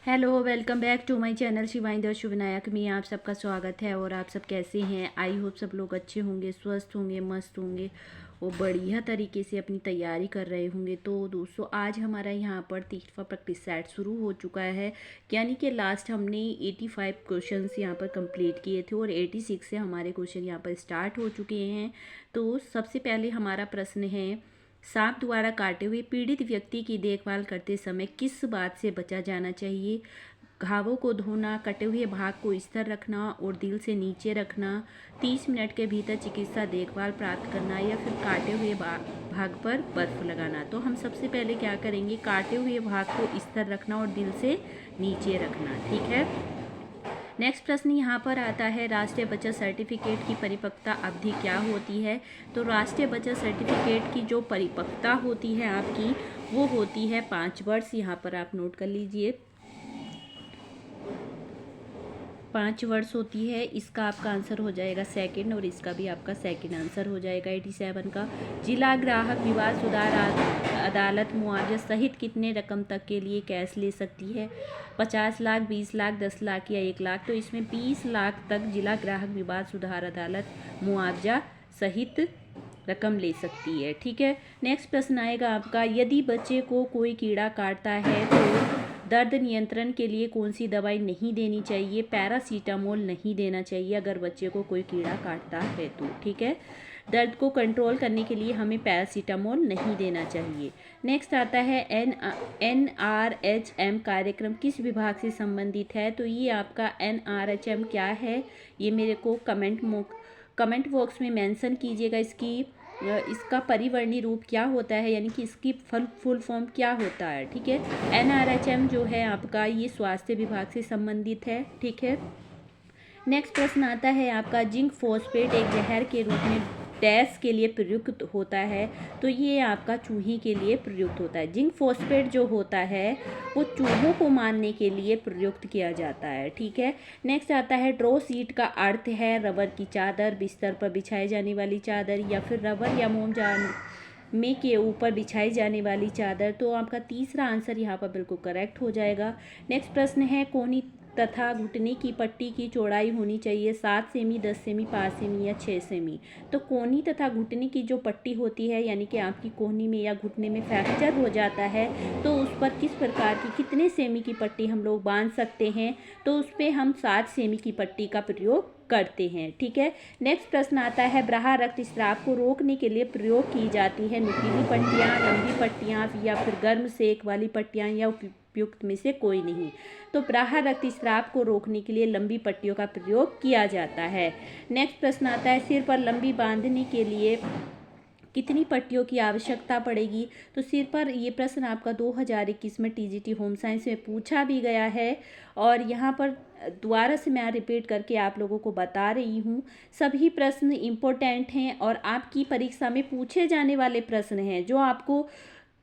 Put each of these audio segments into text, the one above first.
Hello, welcome back to my channel Shivainder Shubh Nayak में आप सबका स्वागत है। और आप सब कैसे हैं? आई होप सब लोग अच्छे होंगे, स्वस्थ होंगे, मस्त होंगे और बढ़िया तरीके से अपनी तैयारी कर रहे होंगे। तो दोस्तों, आज हमारा यहाँ पर 30वां प्रैक्टिस सेट शुरू हो चुका है। यानी कि लास्ट हमने 85 क्वेश्चंस यहाँ पर कंप्लीट किए थे और 86 से हमारे क्वेश्चन यहाँ पर स्टार्ट हो चुके हैं। तो सबसे पहले हमारा प्रश्न है, सांप द्वारा काटे हुए पीड़ित व्यक्ति की देखभाल करते समय किस बात से बचा जाना चाहिए? घावों को धोना, कटे हुए भाग को स्थिर रखना और दिल से नीचे रखना, 30 मिनट के भीतर चिकित्सा देखभाल प्राप्त करना, या फिर काटे हुए भाग पर बर्फ लगाना। तो हम सबसे पहले क्या करेंगे, काटे हुए भाग को स्थिर रखना और दिल से नीचे रखना। ठीक है। नेक्स्ट प्रश्न यहाँ पर आता है, राष्ट्रीय बचत सर्टिफिकेट की परिपक्वता अवधि क्या होती है? तो राष्ट्रीय बचत सर्टिफिकेट की जो परिपक्वता होती है आपकी, वो होती है 5 वर्ष। यहाँ पर आप नोट कर लीजिए, 5 वर्ष होती है। इसका आपका आंसर हो जाएगा सेकंड, और इसका भी आपका सेकंड आंसर हो जाएगा 87 का। जिला ग्राहक विवाद सुधार अदालत मुआवजा सहित कितने रकम तक के लिए कैश ले सकती है? 50 लाख, 20 लाख, 10 लाख या 1 लाख? तो इसमें 20 लाख तक जिला ग्राहक विवाद सुधार अदालत मुआवजा सहित रकम ले सकती है। ठीक है। नेक्स्ट प्रश्न आएगा आपका, यदि बच्चे को कोई कीड़ा काटता है तो दर्द नियंत्रण के लिए कौन सी दवाई नहीं देनी चाहिए? पैरासीटामोल नहीं देना चाहिए अगर बच्चे को कोई कीड़ा काटता है तो। ठीक है। दर्द को कंट्रोल करने के लिए हमें पैरासीटामोल नहीं देना चाहिए। नेक्स्ट आता है, NRHM कार्यक्रम किस विभाग से संबंधित है? तो ये आपका NRHM क्या है, ये मेरे को कमेंट बॉक्स में मेंशन कीजिएगा। इसका परिवर्णी रूप क्या होता है, यानी कि इसकी फुल फॉर्म क्या होता है। ठीक है। NRHM जो है आपका, ये स्वास्थ्य विभाग से संबंधित है। ठीक है। नेक्स्ट प्रश्न आता है आपका, जिंक फॉस्फेट एक जहर के रूप में डैश के लिए प्रयुक्त होता है? तो ये आपका चूहे के लिए प्रयुक्त होता है। जिंक फॉस्फेट जो होता है वो चूहों को मारने के लिए प्रयुक्त किया जाता है। ठीक है। नेक्स्ट आता है, ड्रॉ शीट का अर्थ है रबर की चादर, बिस्तर पर बिछाई जाने वाली चादर, या फिर रबर या मोम में के ऊपर बिछाई जाने वाली चादर। तो आपका तीसरा आंसर यहाँ पर बिल्कुल करेक्ट हो जाएगा। नेक्स्ट प्रश्न है, कोहनी तथा घुटने की पट्टी की चौड़ाई होनी चाहिए 7 सेमी, 10 सेमी, 5 सेमी या 6 सेमी? तो कोहनी तथा घुटने की जो पट्टी होती है, यानी कि आपकी कोहनी में या घुटने में फ्रैक्चर हो जाता है, तो उस पर किस प्रकार की कितने सेमी की पट्टी हम लोग बांध सकते हैं? तो उस पर हम 7 सेमी की पट्टी का प्रयोग करते हैं। ठीक है। नेक्स्ट प्रश्न आता है, ब्राहा रक्तस्राव को रोकने के लिए प्रयोग की जाती है नुकीली पट्टियाँ, लंबी पट्टियाँ, या फिर गर्म सेक वाली पट्टियाँ, या उपयुक्त में से कोई नहीं? तो ब्राहा रक्तस्राव को रोकने के लिए लंबी पट्टियों का प्रयोग किया जाता है। नेक्स्ट प्रश्न आता है, सिर पर लंबी बांधने के लिए कितनी पट्टियों की आवश्यकता पड़ेगी? तो सिर पर, ये प्रश्न आपका 2021 में TGT होम साइंस में पूछा भी गया है, और यहाँ पर दोबारा से मैं रिपीट करके आप लोगों को बता रही हूँ। सभी प्रश्न इम्पोर्टेंट हैं और आपकी परीक्षा में पूछे जाने वाले प्रश्न हैं, जो आपको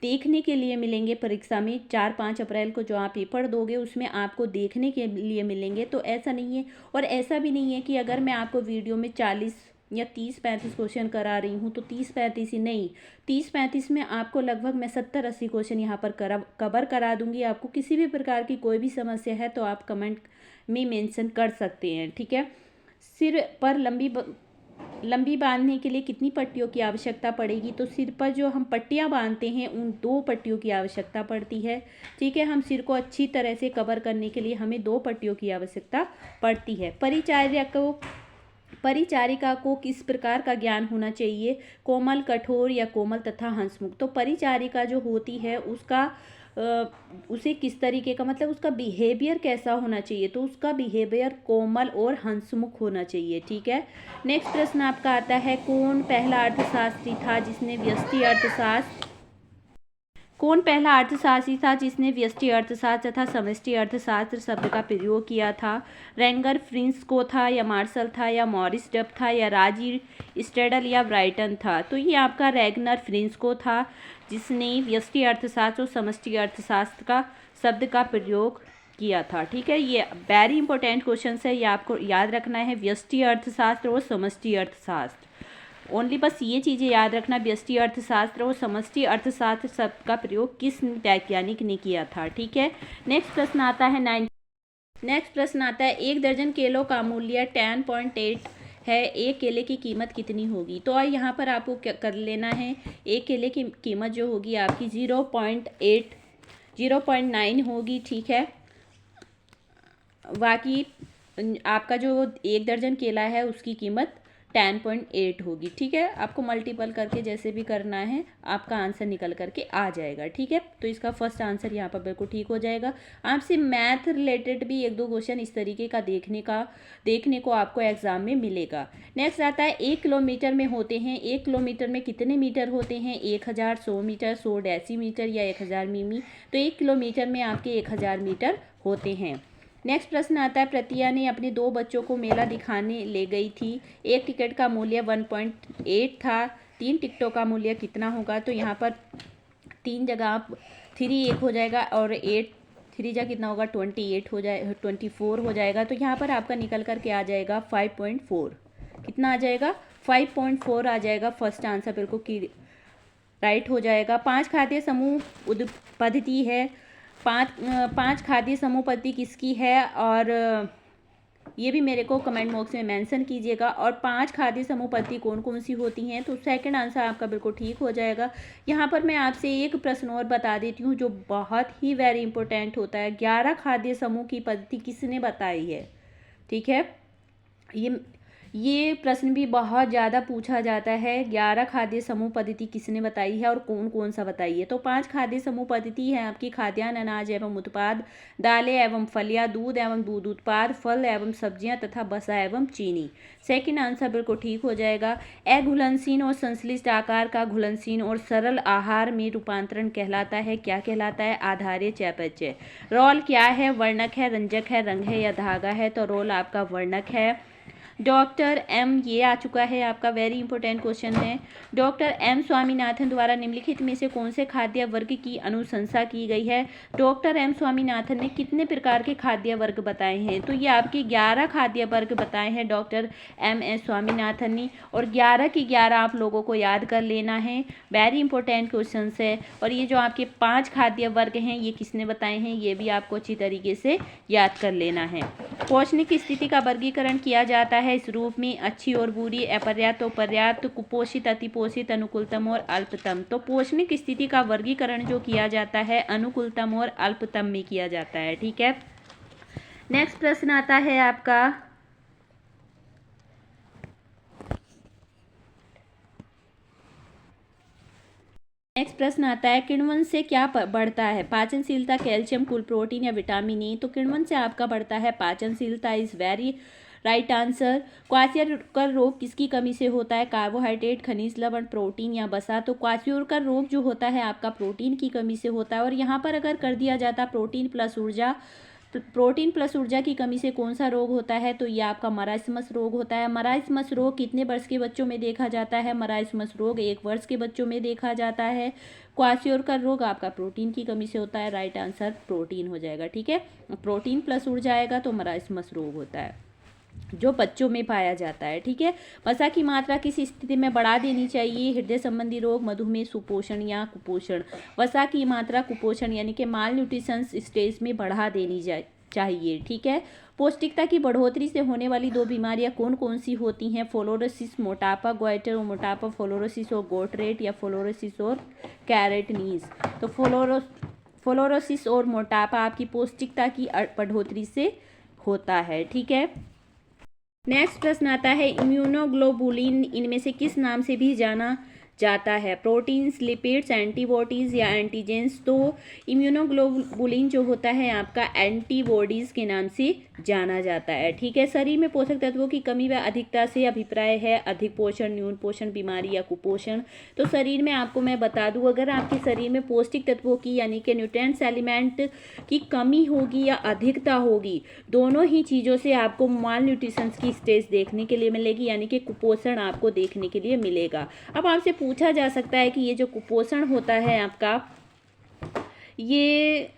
देखने के लिए मिलेंगे परीक्षा में। 4-5 अप्रैल को जो आप पेपर दोगे उसमें आपको देखने के लिए मिलेंगे। तो ऐसा नहीं है, और ऐसा भी नहीं है कि अगर मैं आपको वीडियो में 40 या 30-35 क्वेश्चन करा रही हूँ तो 30-35 ही नहीं, 30-35 में आपको लगभग मैं 70-80 क्वेश्चन यहाँ पर कवर करा दूंगी। आपको किसी भी प्रकार की कोई भी समस्या है तो आप कमेंट में मेंशन कर सकते हैं। ठीक है। सिर पर लंबी बांधने के लिए कितनी पट्टियों की आवश्यकता पड़ेगी? तो सिर पर जो हम पट्टियां बांधते हैं उन 2 पट्टियों की आवश्यकता पड़ती है। ठीक है। हम सिर को अच्छी तरह से कवर करने के लिए हमें 2 पट्टियों की आवश्यकता पड़ती है। परिचारिका को किस प्रकार का ज्ञान होना चाहिए? कोमल, कठोर या कोमल तथा हंसमुख? तो परिचारिका जो होती है उसे किस तरीके का, मतलब उसका बिहेवियर कैसा होना चाहिए? तो उसका बिहेवियर कोमल और हंसमुख होना चाहिए। ठीक है। नेक्स्ट प्रश्न आपका आता है, कौन पहला अर्थशास्त्री था जिसने व्यष्टि अर्थशास्त्र तथा समष्टि अर्थशास्त्र शब्द का प्रयोग किया था? रेंगर फ्रिंस्को था, या मार्शल था, या मॉरिस डब था, या राजी स्टेडल या ब्राइटन था? तो ये आपका रेगनर फ्रिंस्को था, जिसने व्यष्टि अर्थशास्त्र और समष्टि अर्थशास्त्र का शब्द का प्रयोग किया था। ठीक है। ये वेरी इंपॉर्टेंट क्वेश्चन है, ये आपको याद रखना है, व्यष्टि अर्थशास्त्र और समष्टि अर्थशास्त्र। ओनली बस ये चीज़ें याद रखना, व्यष्टि अर्थशास्त्र और समष्टि अर्थशास्त्र शब्द का प्रयोग किस वैज्ञानिक ने किया था। ठीक है। नेक्स्ट प्रश्न आता है 1 दर्जन केलों का मूल्य 10.8 है, एक केले की कीमत कितनी होगी। तो यहाँ पर आपको क्या कर लेना है, एक केले की कीमत जो होगी आपकी 0.9 होगी। ठीक है। बाकी आपका जो 1 दर्जन केला है उसकी कीमत 10.8 होगी। ठीक है। आपको मल्टीपल करके जैसे भी करना है आपका आंसर निकल करके आ जाएगा। ठीक है। तो इसका फर्स्ट आंसर यहाँ पर बिल्कुल ठीक हो जाएगा। आपसे मैथ रिलेटेड भी 1-2 क्वेश्चन इस तरीके का देखने को आपको एग्जाम में मिलेगा। नेक्स्ट आता है 1 किलोमीटर में होते हैं, 1 किलोमीटर में कितने मीटर होते हैं। 1000, 100 मीटर, 100 डेसीमीटर या 1000 मिमी। तो 1 किलोमीटर में आपके 1000 मीटर होते हैं। नेक्स्ट प्रश्न आता है प्रतिया ने अपने 2 बच्चों को मेला दिखाने ले गई थी, एक टिकट का मूल्य 1.8 था, 3 टिकटों का मूल्य कितना होगा। तो यहाँ पर 3 जगह आप 3 1 हो जाएगा और 8 3 जगह कितना होगा 28 हो जाए 24 हो जाएगा। तो यहाँ पर आपका निकल करके आ जाएगा 5.4। कितना आ जाएगा 5.4 आ जाएगा। फर्स्ट आंसर बिल्कुल की राइट हो जाएगा। 5 खाद्य समूह पद्धति है, 5 खाद्य समूह पद्धति किसकी है, और ये भी मेरे को कमेंट बॉक्स में मेंशन कीजिएगा। और 5 खाद्य समूह पद्धति कौन कौन सी होती हैं। तो सेकंड आंसर आपका बिल्कुल ठीक हो जाएगा। यहाँ पर मैं आपसे एक प्रश्न और बता देती हूँ जो बहुत ही वेरी इंपॉर्टेंट होता है। 11 खाद्य समूह की पद्धति किसने बताई है। ठीक है। ये प्रश्न भी बहुत ज़्यादा पूछा जाता है। 11 खाद्य समूह पद्धति किसने बताई है और कौन कौन सा बताई है। तो 5 खाद्य समूह पद्धति है आपकी खाद्यान्न, अनाज एवं उत्पाद, दालें एवं फलियां, दूध एवं दूध उत्पाद, फल एवं सब्जियां तथा वसा एवं चीनी। सेकंड आंसर बिल्कुल ठीक हो जाएगा। अघुलनशील और संश्लिष्ट आकार का घुलनशील और सरल आहार में रूपांतरण कहलाता है, क्या कहलाता है, आधार्य चयापचय। रोल क्या है, वर्णक है, रंजक है, रंग है या धागा है। तो रोल आपका वर्णक है। डॉक्टर एम, ये आ चुका है आपका, वेरी इंपॉर्टेंट क्वेश्चन है। डॉक्टर एम स्वामीनाथन द्वारा निम्नलिखित में से कौन से खाद्य वर्ग की अनुशंसा की गई है। डॉक्टर एम स्वामीनाथन ने कितने प्रकार के खाद्य वर्ग बताए हैं। तो ये आपके 11 खाद्य वर्ग बताए हैं डॉक्टर एम एस स्वामीनाथन ने, और 11 की 11 आप लोगों को याद कर लेना है। वेरी इंपॉर्टेंट क्वेश्चन है। और ये जो आपके 5 खाद्य वर्ग हैं ये किसने बताए हैं, ये भी आपको अच्छी तरीके से याद कर लेना है। पौष्टिक स्थिति का वर्गीकरण किया जाता है इस रूप में, अच्छी और बुरी, अपर्याप्त और पर्याप्त, कुपोषित, अतिपोषित, अनुकूलतम और अल्पतम। तो पौष्टिक स्थिति का वर्गीकरण जो किया जाता है अनुकूलतम और अल्पतम में किया जाता है। ठीक है। नेक्स्ट प्रश्न आता है आपका किण्वन से क्या बढ़ता है। पाचनशीलता, कैल्शियम, कुल प्रोटीन या विटामिन ए। तो किण्वन से आपका बढ़ता है पाचनशीलता, is very right answer. Kwashiorkor रोग किसकी कमी से होता है। कार्बोहाइड्रेट, खनिज लवण, प्रोटीन या वसा। तो क्वाशियोरकर रोग जो होता है आपका प्रोटीन की कमी से होता है। और यहाँ पर अगर कर दिया जाता प्रोटीन प्लस ऊर्जा की कमी से कौन सा रोग होता है। तो ये आपका मराइस्मस रोग होता है। मराइस्मस रोग कितने वर्ष के बच्चों में देखा जाता है। मराइस्मस रोग 1 वर्ष के बच्चों में देखा जाता है। क्वाशियोरकर रोग आपका प्रोटीन की कमी से होता है। राइट आंसर प्रोटीन हो जाएगा। ठीक है। प्रोटीन प्लस ऊर्जा आएगा तो मराइस्मस रोग होता है जो बच्चों में पाया जाता है। ठीक है। वसा की मात्रा किस स्थिति में बढ़ा देनी चाहिए। हृदय संबंधी रोग, मधुमेह, सुपोषण या कुपोषण। वसा की मात्रा कुपोषण यानी कि माल न्यूट्रिशन स्टेज में बढ़ा देनी चाहिए। ठीक है। पौष्टिकता की बढ़ोतरी से होने वाली 2 बीमारियां कौन कौन सी होती हैं। फ्लोरोसिस, मोटापा, गोइटर और मोटापा, फ्लोरोसिस और गोटरेट या फ्लोरोसिस और कैरेटनीज। तो फ्लोरोसिस और मोटापा आपकी पौष्टिकता की बढ़ोतरी से होता है। ठीक है। नेक्स्ट प्रश्न आता है इम्यूनोग्लोबुलिन इनमें से किस नाम से भी जाना जाता है। प्रोटीन्स, लिपिड्स, एंटीबॉडीज या एंटीजेंस। तो इम्यूनोग्लोबुलिन जो होता है आपका एंटीबॉडीज के नाम से जाना जाता है। ठीक है। शरीर में पोषक तत्वों की कमी व अधिकता से अभिप्राय है अधिक पोषण, न्यून पोषण, बीमारी या कुपोषण। तो शरीर में आपको मैं बता दूं अगर आपके शरीर में पौष्टिक तत्वों की यानी कि न्यूट्रिएंट्स एलिमेंट की कमी होगी या अधिकता होगी, दोनों ही चीज़ों से आपको माल न्यूट्रिशन की स्टेज देखने के लिए मिलेगी यानी कि कुपोषण आपको देखने के लिए मिलेगा। अब आपसे पूछा जा सकता है कि ये जो कुपोषण होता है आपका ये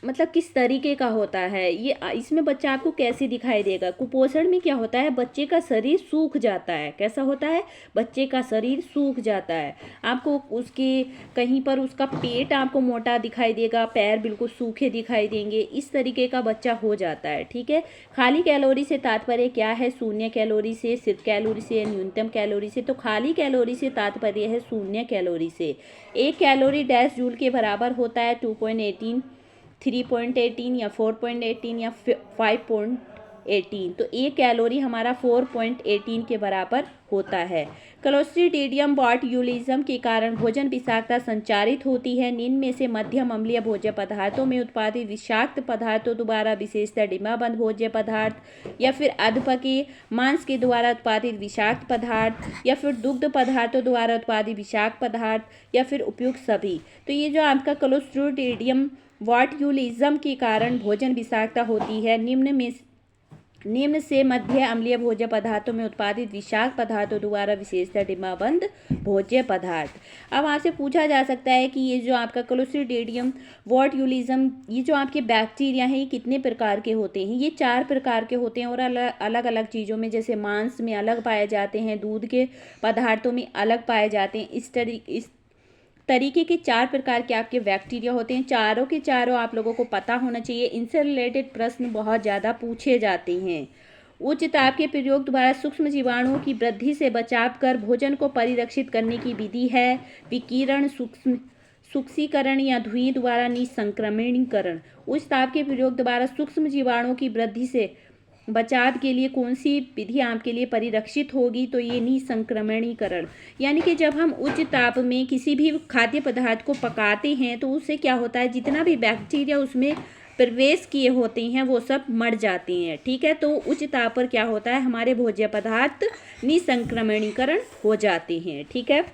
मतलब किस तरीके का होता है, ये इसमें बच्चा आपको कैसे दिखाई देगा। कुपोषण में क्या होता है, बच्चे का शरीर सूख जाता है। कैसा होता है, बच्चे का शरीर सूख जाता है। आपको उसके कहीं पर उसका पेट आपको मोटा दिखाई देगा, पैर बिल्कुल सूखे दिखाई देंगे, इस तरीके का बच्चा हो जाता है। ठीक है। खाली कैलोरी से तात्पर्य क्या है, शून्य कैलोरी से, सिर्फ कैलोरी से, न्यूनतम कैलोरी से। तो खाली कैलोरी से तात्पर्य है शून्य कैलोरी से। एक कैलोरी डैश जूल के बराबर होता है 2.18, 3.18 या 4.18 या 5.18। तो एक कैलोरी हमारा 4.18 के बराबर होता है। क्लोस्ट्रीडियम बॉट्यूलिज्म के कारण भोजन विषाक्तता संचारित होती है। निम्न में से मध्यम अम्लीय भोज्य पदार्थों में उत्पादित विषाक्त पदार्थों द्वारा, विशेषतः डिब्बाबंद भोज्य पदार्थ या फिर अधपके मांस के द्वारा उत्पादित विषाक्त पदार्थ या फिर दुग्ध पदार्थों द्वारा उत्पादित विषाक्त पदार्थ या फिर उपयुक्त सभी। तो ये जो आपका क्लोस्ट्रीडियम बॉट्यूलिज्म के कारण भोजन विषाक्तता होती है। निम्न से मध्य अम्लीय भोज्य पदार्थों में उत्पादित विषाक्त पदार्थों द्वारा, विशेषतः डिब्बाबंद भोज्य पदार्थ। अब आपसे पूछा जा सकता है कि ये जो आपका क्लोस्ट्रीडियम बॉट्यूलिज्म, ये जो आपके बैक्टीरिया हैं, ये कितने प्रकार के होते हैं। ये 4 प्रकार के होते हैं और अलग अलग चीज़ों में, जैसे मांस में अलग पाए जाते हैं, दूध के पदार्थों में अलग पाए जाते हैं। इस तरीके के 4 प्रकार के आपके बैक्टीरिया होते हैं। चारों के चारों आप लोगों को पता होना चाहिए। इनसे रिलेटेड प्रश्न बहुत ज़्यादा पूछे जाते हैं। उच्च ताप के प्रयोग द्वारा सूक्ष्म जीवाणुओं की वृद्धि से बचाव कर भोजन को परिरक्षित करने की विधि है विकिरण, सूक्ष्मीकरण या धुएं द्वारा निसंक्रमणीकरण। उच्च ताप के प्रयोग द्वारा सूक्ष्म जीवाणुओं की वृद्धि से बचाव के लिए कौन सी विधि आपके लिए परिरक्षित होगी, तो ये निसंक्रमणीकरण। यानी कि जब हम उच्च ताप में किसी भी खाद्य पदार्थ को पकाते हैं तो उससे क्या होता है, जितना भी बैक्टीरिया उसमें प्रवेश किए होते हैं वो सब मर जाते हैं। ठीक है। तो उच्च ताप पर क्या होता है, हमारे भोज्य पदार्थ निसंक्रमणीकरण हो जाते हैं। ठीक है।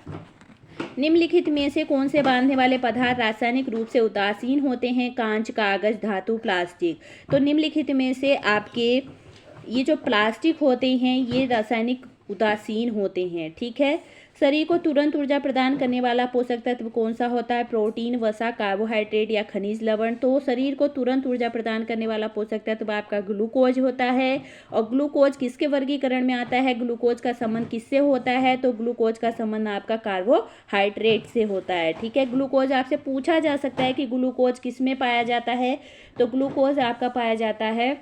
निम्नलिखित में से कौन से बांधने वाले पदार्थ रासायनिक रूप से उदासीन होते हैं, कांच, कागज, धातु, प्लास्टिक। तो निम्नलिखित में से आपके ये जो प्लास्टिक होते हैं ये रासायनिक उदासीन होते हैं। ठीक है। शरीर को तुरंत ऊर्जा प्रदान करने वाला पोषक तत्व कौन सा होता है, प्रोटीन, वसा, कार्बोहाइड्रेट या खनिज लवण। तो शरीर को तुरंत ऊर्जा प्रदान करने वाला पोषक तत्व आपका ग्लूकोज होता है। और ग्लूकोज किसके वर्गीकरण में आता है, ग्लूकोज का संबंध किससे होता है, तो ग्लूकोज का संबंध आपका कार्बोहाइड्रेट से होता है। ठीक है। ग्लूकोज आपसे पूछा जा सकता है कि ग्लूकोज किस में पाया जाता है, तो ग्लूकोज आपका पाया जाता है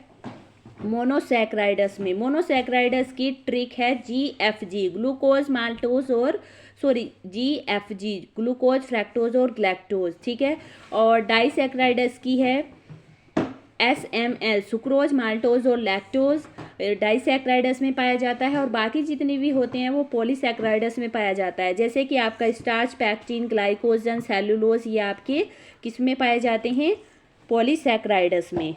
मोनोसैक्राइडस में। मोनोसैक्राइडस की ट्रिक है GFG, ग्लूकोज, माल्टोज और GFG, ग्लूकोज, फ्रैक्टोज और ग्लैक्टोज। ठीक है। और डाइसैक्राइडस की है SML, सुक्रोज, माल्टोज और लैक्टोज डाइसैक्राइडस में पाया जाता है। और बाकी जितने भी होते हैं वो पॉलीसैक्राइडस में पाया जाता है, जैसे कि आपका स्टार्च, पैक्टिन, ग्लाइकोजन, सेलुलोज, ये आपके किस में पाए जाते हैं, पॉलीसैक्राइडस में।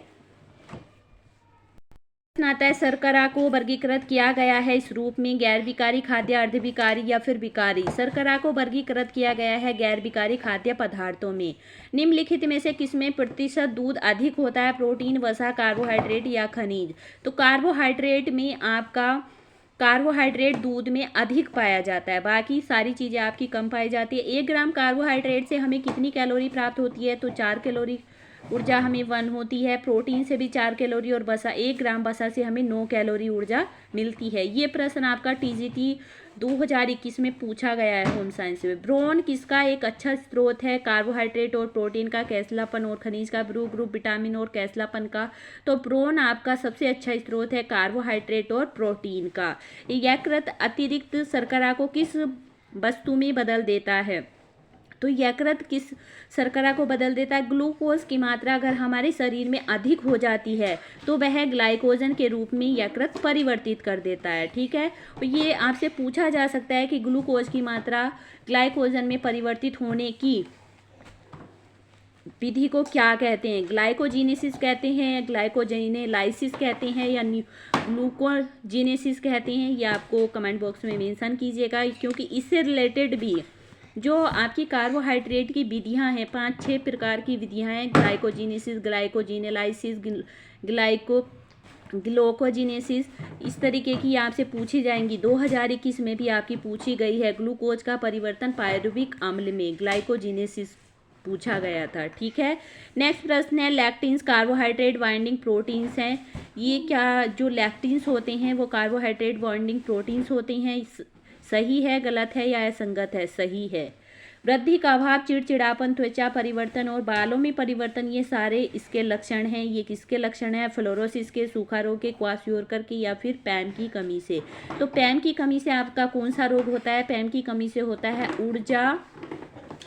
आता है शर्करा को वर्गीकृत किया गया है इस रूप में, गैर विकारी खाद्य, अर्धविकारी या फिर विकारी। शर्करा को वर्गीकृत किया गया है गैर विकारी खाद्य पदार्थों में। निम्नलिखित में से किसमें प्रतिशत दूध अधिक होता है, प्रोटीन, वसा, कार्बोहाइड्रेट या खनिज। तो कार्बोहाइड्रेट में आपका कार्बोहाइड्रेट दूध में अधिक पाया जाता है, बाकी सारी चीज़ें आपकी कम पाई जाती है। 1 ग्राम कार्बोहाइड्रेट से हमें कितनी कैलोरी प्राप्त होती है, तो 4 कैलोरी ऊर्जा हमें 1 होती है। प्रोटीन से भी 4 कैलोरी और वसा 1 ग्राम वसा से हमें 9 कैलोरी ऊर्जा मिलती है। ये प्रश्न आपका TGT 2021 में पूछा गया है होम साइंस में। ब्रोन किसका एक अच्छा स्रोत है, कार्बोहाइड्रेट और प्रोटीन का, कैल्शियम और खनिज का, ब्रू ग्रुप, विटामिन और कैल्शियम का। तो ब्रोन आपका सबसे अच्छा स्रोत है कार्बोहाइड्रेट और प्रोटीन का। यकृत अतिरिक्त शर्करा को किस वस्तु में बदल देता है, तो यकृत किस शर्करा को बदल देता है, ग्लूकोज की मात्रा अगर हमारे शरीर में अधिक हो जाती है तो वह ग्लाइकोजन के रूप में यकृत परिवर्तित कर देता है। ठीक है। और ये आपसे पूछा जा सकता है कि ग्लूकोज की मात्रा ग्लाइकोजन में परिवर्तित होने की विधि को क्या कहते हैं, ग्लाइकोजीनेसिस कहते हैं, ग्लाइकोजेनेलाइसिस कहते हैं या ग्लूकोजीनेसिस कहते हैं। ये आपको कमेंट बॉक्स में मेंशन कीजिएगा, क्योंकि इससे रिलेटेड भी जो आपकी कार्बोहाइड्रेट की विधियां हैं, 5-6 प्रकार की विधियां हैं, ग्लाइकोजीनेसिस, ग्लाइकोजीनेलाइसिस, ग्लूकोजीनेसिस, इस तरीके की आपसे पूछी जाएंगी। 2021 में भी आपकी पूछी गई है ग्लूकोज का परिवर्तन पायरुविक अम्ल में, ग्लाइकोजीनेसिस पूछा गया था। ठीक है, नेक्स्ट प्रश्न है लैक्टिन्स कार्बोहाइड्रेट बाइंडिंग प्रोटीन्स हैं। ये क्या जो लैक्टिन्स होते हैं वो कार्बोहाइड्रेट बाइंडिंग प्रोटीन्स होते हैं। सही है, गलत है या असंगत है? सही है। वृद्धि का अभाव, चिड़चिड़ापन, त्वचा परिवर्तन और बालों में परिवर्तन, ये सारे इसके लक्षण हैं। ये किसके लक्षण हैं? फ्लोरोसिस के, सूखा रोग के, क्वाशहियोकर के, या फिर पैम की कमी से। तो पैम की कमी से आपका कौन सा रोग होता है? पैम की कमी से होता है ऊर्जा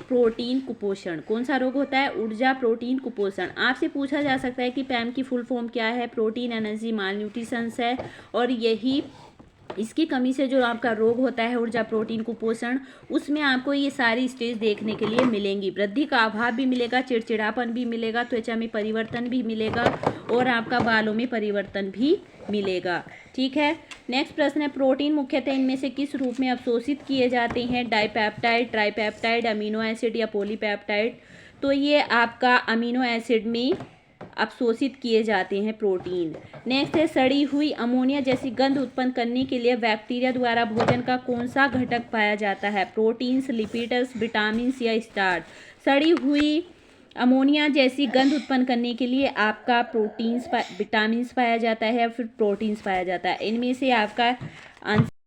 प्रोटीन कुपोषण। कौन सा रोग होता है? ऊर्जा प्रोटीन कुपोषण। आपसे पूछा जा सकता है कि पैम की फुल फॉर्म क्या है? प्रोटीन एनर्जी माल न्यूट्रिशंस है, और यही इसकी कमी से जो आपका रोग होता है ऊर्जा प्रोटीन कुपोषण, उसमें आपको ये सारी स्टेज देखने के लिए मिलेंगी। वृद्धि का अभाव भी मिलेगा, चिड़चिड़ापन भी मिलेगा, त्वचा में परिवर्तन भी मिलेगा, और आपका बालों में परिवर्तन भी मिलेगा। ठीक है, नेक्स्ट प्रश्न है प्रोटीन मुख्यतः इनमें से किस रूप में अवशोषित किए जाते हैं? डाइपेप्टाइड, ट्राइपेप्टाइड, अमीनो एसिड या पॉलीपेप्टाइड? तो ये आपका अमीनो एसिड में अवशोषित किए जाते हैं प्रोटीन। नेक्स्ट है सड़ी हुई अमोनिया जैसी गंध उत्पन्न करने के लिए बैक्टीरिया द्वारा भोजन का कौन सा घटक पाया जाता है? प्रोटीन्स, लिपिड्स, विटामिन्स या स्टार्च? सड़ी हुई अमोनिया जैसी गंध उत्पन्न करने के लिए आपका प्रोटीन्स, विटामिन्स पाया जाता है या फिर प्रोटीन्स पाया जाता है? इनमें से आपका आंसर